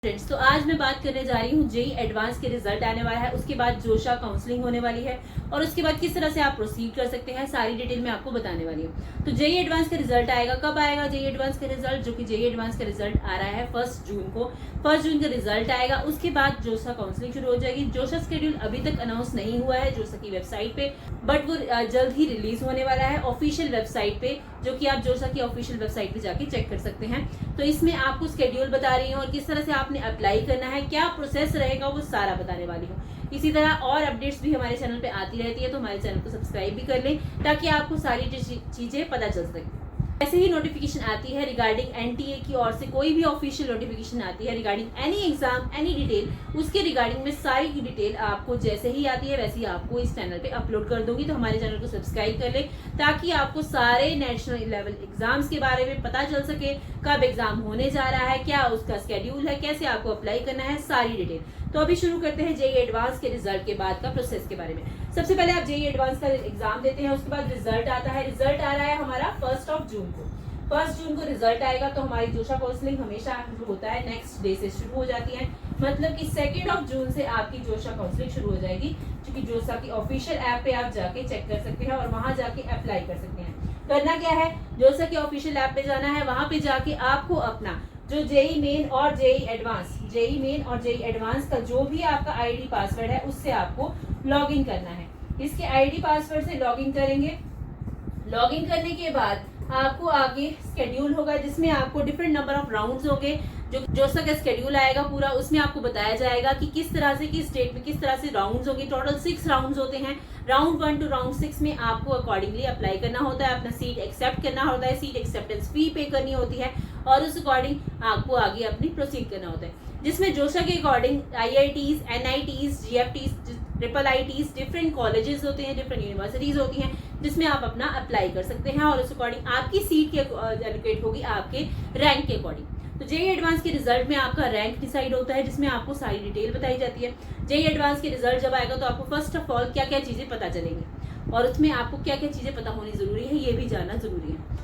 Friends, तो आज मैं बात करने जा रही हूँ जेई एडवांस के रिजल्ट आने वाला है, उसके बाद जोशा काउंसलिंग होने वाली है और उसके बाद किस तरह से आप प्रोसीड कर सकते हैं, सारी डिटेल मैं आपको बताने वाली हूँ। तो जेई एडवांस का रिजल्ट आएगा, कब आएगा जेई एडवांस का रिजल्ट? जो कि जेई एडवांस का रिजल्ट आ रहा है 1 जून को। 1 जून का रिजल्ट आएगा, उसके बाद जोशा काउंसलिंग शुरू हो जाएगी। जोशा शेड्यूल अभी तक अनाउंस नहीं हुआ है जोशा की वेबसाइट पे, बट वो जल्द ही रिलीज होने वाला है ऑफिशियल वेबसाइट पे, जो कि आप जोशा की ऑफिशियल वेबसाइट पे जाके चेक कर सकते हैं। तो इसमें आपको शेड्यूल बता रही हूँ और किस तरह से आपने अप्लाई करना है, क्या प्रोसेस रहेगा, वो सारा बताने वाली हूँ। इसी तरह और अपडेट्स भी हमारे चैनल पे आती रहती है, तो हमारे चैनल को सब्सक्राइब भी कर लें ताकि आपको सारी चीजें पता चल सके। ऐसे ही नोटिफिकेशन आती है रिगार्डिंग एनटीए की ओर से, कोई भी ऑफिशियल नोटिफिकेशन आती है regarding any exam any detail, उसके रिगार्डिंग में सारी की डिटेल आपको जैसे ही आती है वैसे ही आपको इस चैनल पे अपलोड कर दूंगी। तो हमारे चैनल को सब्सक्राइब कर ले ताकि आपको सारे नेशनल लेवल एग्जाम्स के बारे में पता चल सके, कब एग्जाम होने जा रहा है, क्या उसका स्केड्यूल है, कैसे आपको अप्लाई करना है, सारी डिटेल। तो अभी शुरू करते हैं जेई एडवांस के रिजल्ट के बाद का प्रोसेस के बारे में। सबसे पहले आप जेई एडवांस का एग्जाम देते हैं, उसके बाद रिजल्ट आता है। रिजल्ट आ रहा है हमारा 1 जून को। 1 जून को रिजल्ट आएगा तो हमारी जोशा काउंसलिंग हमेशा जो होता है नेक्स्ट डे से शुरू हो जाती है, मतलब कि 2 जून से आपकी जोशा काउंसलिंग शुरू हो जाएगी, क्योंकि जोशा की ऑफिशियल ऐप पे आप जाके चेक कर सकते हैं और वहां जाके अप्लाई कर सकते हैं। करना क्या है, जोशा की ऑफिशियल ऐप पे जाना है, वहां पे जाके आपको अपना जो जेई मेन और जेई एडवांस का जो भी आपका आईडी पासवर्ड है उससे आपको लॉगिन करना है। इसके आईडी पासवर्ड से लॉगिन करेंगे। लॉगिन करने के बाद आपको आगे स्केड्यूल होगा जिसमें आपको डिफरेंट नंबर ऑफ राउंड्स होंगे। जो जोशा का स्केड्यूल आएगा पूरा, उसमें आपको बताया जाएगा कि किस तरह से किस स्टेट में किस तरह से राउंड्स होंगे। टोटल 6 राउंड्स होते हैं। राउंड 1 to राउंड 6 में आपको अकॉर्डिंगली अप्लाई करना होता है, अपना सीट एक्सेप्ट करना होता है, सीट एक्सेप्टेंस फी पे करनी होती है और उस अकॉर्डिंग आपको आगे अपनी प्रोसीड करना होता है। जिसमें जोशा के according IITs, NITs, GFTs, triple ITs, different colleges होते हैं, डिफरेंट यूनिवर्सिटीज होती हैं, जिसमें आप अपना अप्लाई कर सकते हैं और उस अकॉर्डिंग आपकी सीट के एलोकेट होगी आपके रैंक के अकॉर्डिंग। तो जेई एडवांस के रिजल्ट में आपका रैंक डिसाइड होता है, जिसमें आपको सारी डिटेल बताई जाती है। जेई एडवांस के रिजल्ट जब आएगा तो आपको फर्स्ट ऑफ ऑल क्या क्या चीजें पता चलेंगी और उसमें आपको क्या क्या चीजें पता होनी जरूरी है, ये भी जानना जरूरी है।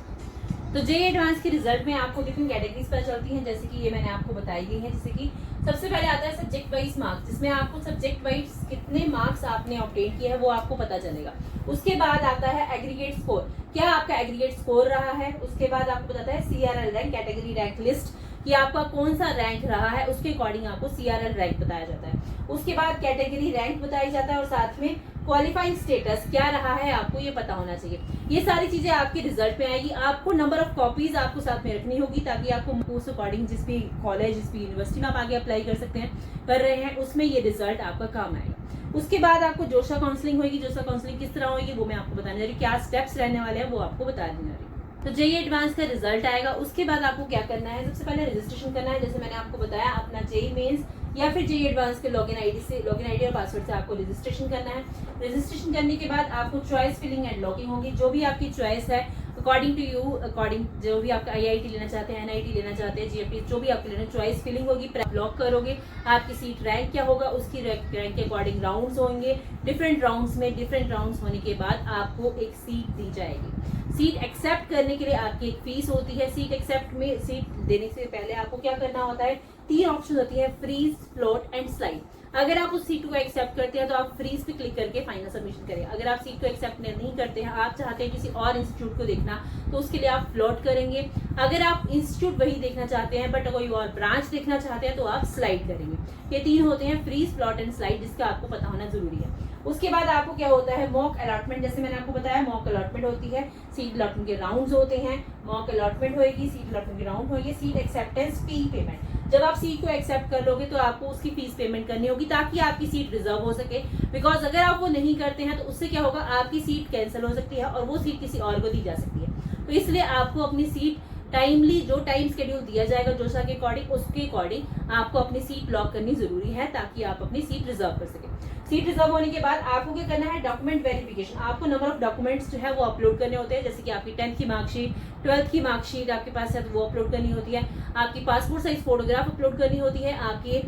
तो जेई एडवांस के रिजल्ट में आपको डिफरेंट कैटेगरीज पता चलती हैं, जैसे कि ये मैंने आपको बताई गई है। जैसे कि सबसे पहले आता है सब्जेक्ट वाइज मार्क्स, जिसमें आपको सब्जेक्ट वाइज कितने मार्क्स आपने ऑब्टेन किए हैं वो आपको पता चलेगा। उसके बाद आता है एग्रीगेट स्कोर, क्या आपका एग्रीगेट स्कोर रहा है। उसके बाद आपको बताता है CRL rank, category rank list, कि आपका कौन सा रैंक रहा है, उसके अकॉर्डिंग आपको CRL रैंक बताया जाता है। उसके बाद कैटेगरी रैंक बताया जाता है और साथ में क्वालिफाइंग स्टेटस क्या रहा है आपको ये पता होना चाहिए। ये सारी चीजें आपके रिजल्ट में आएगी। आपको नंबर ऑफ कॉपीज आपको साथ में रखनी होगी ताकि आपको उस अकॉर्डिंग जिस भी कॉलेज जिस भी यूनिवर्सिटी में आप आगे अप्लाई कर रहे हैं उसमें ये रिजल्ट आपका काम आएगा। उसके बाद आपको जोशा काउंसलिंग होगी। जोशा काउंसलिंग किस तरह होगी वो मैं आपको बताने जा रही हूँ, क्या स्टेप्स रहने वाले हैं वो आपको बता देने जा रही हूँ। तो जेई एडवांस का रिजल्ट आएगा, उसके बाद आपको क्या करना है, सबसे पहले रजिस्ट्रेशन करना है। जैसे मैंने आपको बताया, अपना जेई मेंस या फिर जेई एडवांस के लॉगिन आईडी और पासवर्ड से आपको रजिस्ट्रेशन करना है। रजिस्ट्रेशन करने के बाद आपको चॉइस फिलिंग एंड लॉगिंग होगी, जो भी आपकी चॉइस है अकॉर्डिंग टू यू, अकॉर्डिंग जो भी आपका IIT लेना चाहते हैं, NIT लेना चाहते हैं, GFT जो भी आपके लेना, चॉइस फिलिंग होगी, लॉक करोगे। आपकी सीट रैंक क्या होगा उसकी रैंक के अकॉर्डिंग राउंड्स होंगे। डिफरेंट राउंड्स में डिफरेंट राउंड्स होने के बाद आपको एक सीट दी जाएगी। सीट एक्सेप्ट करने के लिए आपकी एक फीस होती है। सीट देने से पहले आपको क्या करना होता है, 3 ऑप्शन होती है, फ्रीज, फ्लोट एंड स्लाइड। अगर आप उस सीट को एक्सेप्ट करते हैं तो आप फ्रीज पे क्लिक करके फाइनल सबमिशन करें। अगर आप सीट को एक्सेप्ट नहीं करते हैं, आप चाहते हैं किसी और इंस्टीट्यूट को देखना, तो उसके लिए आप फ्लोट करेंगे। अगर आप इंस्टीट्यूट वही देखना चाहते हैं बट कोई और ब्रांच देखना चाहते हैं तो आप स्लाइड करेंगे। ये 3 होते हैं, फ्रीज, फ्लोट एंड स्लाइड, जिसका आपको पता होना जरूरी है। उसके बाद आपको क्या होता है, मॉक अलॉटमेंट। जैसे मैंने आपको बताया मॉक अलॉटमेंट होती है, सीट अलॉटमेंट के राउंड्स होते हैं, मॉक अलॉटमेंट होगी, सीट अलॉटमेंट के राउंड होगी, सीट एक्सेप्टेंस फी पेमेंट। जब आप सीट को एक्सेप्ट कर लोगे तो आपको उसकी फीस पेमेंट करनी होगी ताकि आपकी सीट रिजर्व हो सके। बिकॉज अगर आप वो नहीं करते हैं तो उससे क्या होगा, आपकी सीट कैंसिल हो सकती है और वो सीट किसी और को दी जा सकती है। तो इसलिए आपको अपनी सीट टाइमली, जो टाइम शेड्यूल दिया जाएगा जोशा के अकॉर्डिंग, उसके अकॉर्डिंग आपको अपनी सीट लॉक करनी जरूरी है ताकि आप अपनी सीट रिजर्व कर सके। सीट रिजर्व होने के बाद आपको क्या करना है, डॉक्यूमेंट वेरिफिकेशन। आपको नंबर ऑफ डॉक्यूमेंट्स जो है वो अपलोड करने होते हैं, जैसे कि आपकी 10th की मार्कशीट, 12th की मार्कशीट आपके पास है तो वो अपलोड करनी होती है। आपकी पासपोर्ट साइज फोटोग्राफ अपलोड करनी होती है, आपकी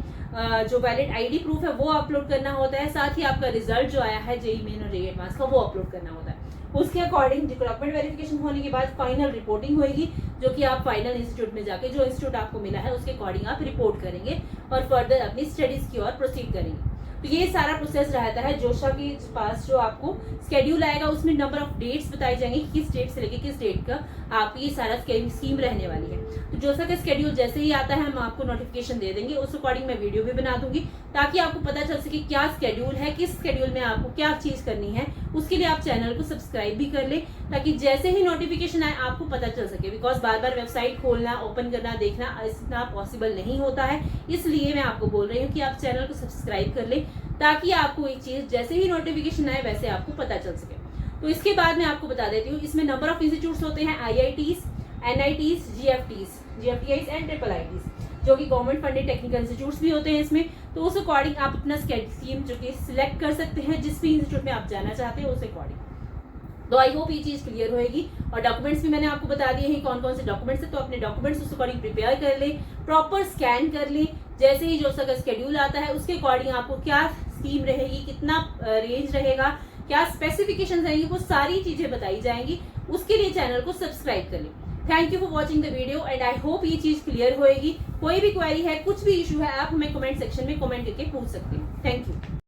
जो वैलिड ID प्रूफ है वो अपलोड करना होता है, साथ ही आपका रिजल्ट जो आया है जेई मेन और जेई एडवांस का वो अपलोड करना होता है। उसके अकॉर्डिंग डॉक्यूमेंट वेरिफिकेशन होने के बाद फाइनल रिपोर्टिंग होगी, जो कि आप फाइनल इंस्टीट्यूट में जाके जो इंस्टीट्यूट आपको मिला है उसके अकॉर्डिंग आप रिपोर्ट करेंगे और फर्दर अपनी स्टडीज की ओर प्रोसीड करेंगे। तो ये सारा प्रोसेस रहता है। जोशा के पास जो आपको स्केड्यूल आएगा उसमें नंबर ऑफ डेट्स बताई जाएंगी, किस डेट से लेके किस डेट का आपकी ये सारा स्कीम रहने वाली है। तो जोशा का स्केड्यूल जैसे ही आता है हम आपको नोटिफिकेशन दे देंगे, उस अकॉर्डिंग मैं वीडियो भी बना दूंगी ताकि आपको पता चल सके क्या स्केड्यूल है, किस स्केड्यूल में आपको क्या चीज करनी है। उसके लिए आप चैनल को सब्सक्राइब भी कर ले ताकि जैसे ही नोटिफिकेशन आए आपको पता चल सके। बिकॉज बार बार वेबसाइट खोलना, ओपन करना, देखना इतना पॉसिबल नहीं होता है, इसलिए मैं आपको बोल रही हूँ कि आप चैनल को सब्सक्राइब कर ले ताकि आपको एक चीज जैसे ही नोटिफिकेशन आए वैसे आपको पता चल सके। तो इसके बाद मैं आपको बता देती हूँ, इसमें नंबर ऑफ इंस्टीट्यूट्स होते हैं IITs, NITs, GFTs and IIITs, जो कि गवर्नमेंट फंडेड टेक्निकल इंस्टीट्यूट्स भी होते हैं इसमें। तो उस अकॉर्डिंग आप अपना स्कीम जो कि सिलेक्ट कर सकते हैं जिस भी इंस्टीट्यूट में आप जाना चाहते हैं उस अकॉर्डिंग। तो आई होप ये चीज क्लियर होगी। और डॉक्यूमेंट्स भी मैंने आपको बता दिए हैं कौन कौन से डॉक्यूमेंट्स है, तो अपने डॉक्यूमेंट्स उस अकॉर्डिंग प्रिपेयर कर ले, प्रॉपर स्कैन कर ले। जैसे ही जोशा का स्केड्यूल आता है उसके अकॉर्डिंग आपको क्या स्कीम रहेगी, कितना रेंज रहेगा, क्या स्पेसिफिकेशंस रहेंगी, वो सारी चीजें बताई जाएंगी। उसके लिए चैनल को सब्सक्राइब कर ले। Thank you for watching the video and I hope ये चीज क्लियर होएगी। कोई भी क्वेरी है, कुछ भी इशू है, आप हमें कमेंट सेक्शन में कमेंट करके पूछ सकते हैं। Thank you.